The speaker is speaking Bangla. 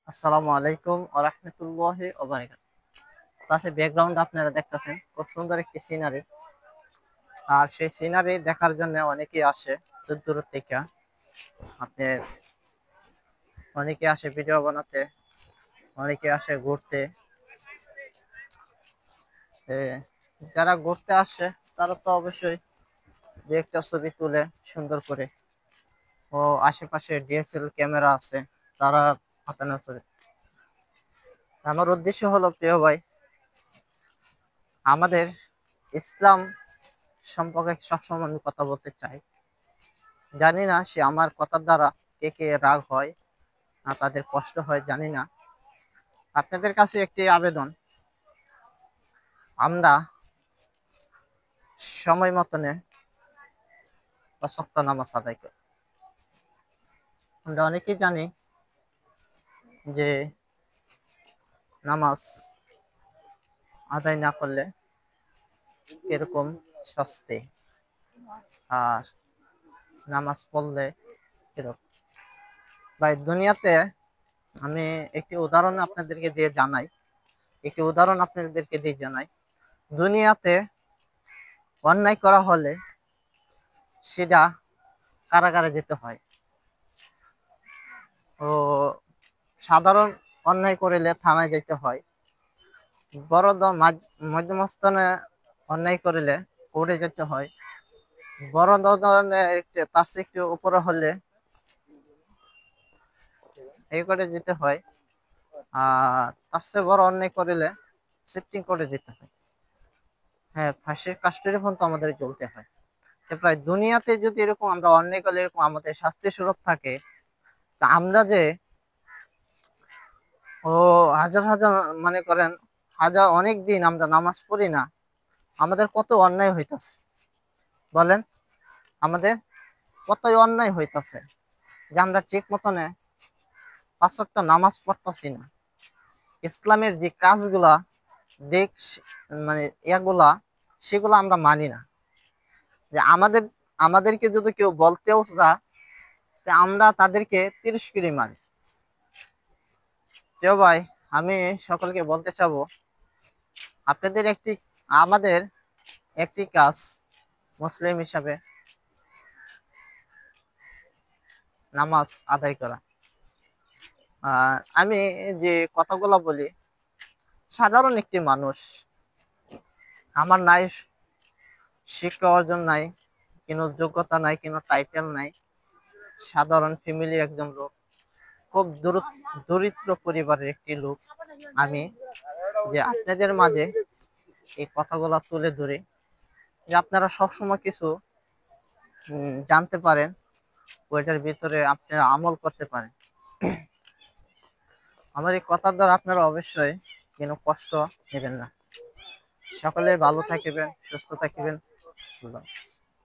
আসসালামু আলাইকুম ওয়া রাহমাতুল্লাহি ওয়া বারাকাতুহু। পাশে ব্যাকগ্রাউন্ড আপনারা দেখতেছেন খুব সুন্দর একটি সিনারি। আর সেই সিনারি দেখার জন্য অনেকেই আসে দূর দূর থেকে। আপনার অনেকে আসে ভিডিও বানাতে, অনেকে আসে ঘুরতে। এ, যারা ঘুরতে আসে তারা তো অবশ্যই দু একটা ছবি তুলে সুন্দর করে, ও আশেপাশে ডিএসএলআর ক্যামেরা আছে, তারা হাতানো ছবি। আমার উদ্দেশ্য হলো প্রিয় ভাই, আমাদের ইসলাম সম্পর্কে সবসময় আমি কথা বলতে চাই। জানি না সে আমার কথার দ্বারা কে কে রাগ হয় না তাদের কষ্ট হয় জানি না। আপনাদের কাছে একটি আবেদন, আমরা সময় মতনে ৫ ওয়াক্ত নামাজ আদায় করি। আমরা অনেকেই জানি যে নামাজ আদায় না করলে এরকম শাস্তি, আর নামাজ পড়লে এরকম। ভাই দুনিয়াতে আমি একটি উদাহরণ আপনাদেরকে দিয়ে জানাই, দুনিয়াতে অন্যায় করা হলে সেটা কারাগারে যেতে হয়। ও সাধারণ অন্যায় করিলে থানায় যেতে হয়। বড় মধ্যম স্থানে অন্যায় করিলে কোর্টে যেতে হয়। বড় ধরনের তার চেয়ে একটু উপরে হলে এই করে যেতে হয়। আর তার চেয়ে বড় অন্যায় করিলে শিফটিং করে যেতে হয়। হ্যাঁ, ফাঁসির কাস্টডি পর্যন্ত আমাদের চলতে হয়। প্রায় দুনিয়াতে যদি এরকম আমরা অন্যায় করলে এরকম আমাদের শাস্তি স্বরূপ থাকে, তা আমরা যে ও হাজার হাজার মনে করেন হাজার অনেক দিন আমরা নামাজ পড়ি না, আমাদের কত অন্যায় হইতাছে বলেন। আমাদের কতই অন্যায় হইতাছে যে আমরা ঠিক মতনে ৫ ওয়াক্ত নামাজ পড়তাছি না। ইসলামের যে কাজগুলা দিক মানে এগুলা সেগুলো আমরা মানি না। যে আমাদেরকে যদি কেউ বলতেও আমরা তাদেরকে তিরস্কারই মারি। কেউ ভাই, আমি সকলকে বলতে চাবো, আপনাদের আমাদের একটি কাজ মুসলিম হিসাবে নামাজ আদায় করা। আমি যে কথাগুলো বলি, সাধারণ একটি মানুষ, আমার নাই শিক্ষা অর্জন নাই, কোনো যোগ্যতা নাই, কোনো টাইটেল নাই, সাধারণ ফ্যামিলি একজন লোক, খুব দরিদ্র পরিবারের একটি লোক আমি, যে আপনাদের মাঝে এই কথাগুলো তুলে ধরে যে আপনারা সবসময় কিছু জানতে পারেন, ওইটার ভিতরে আপনারা আমল করতে পারেন। আমার এই কথার দ্বারা আপনারা অবশ্যই কোনো কষ্ট নেবেন না। সকলে ভালো থাকিবেন, সুস্থ থাকিবেন।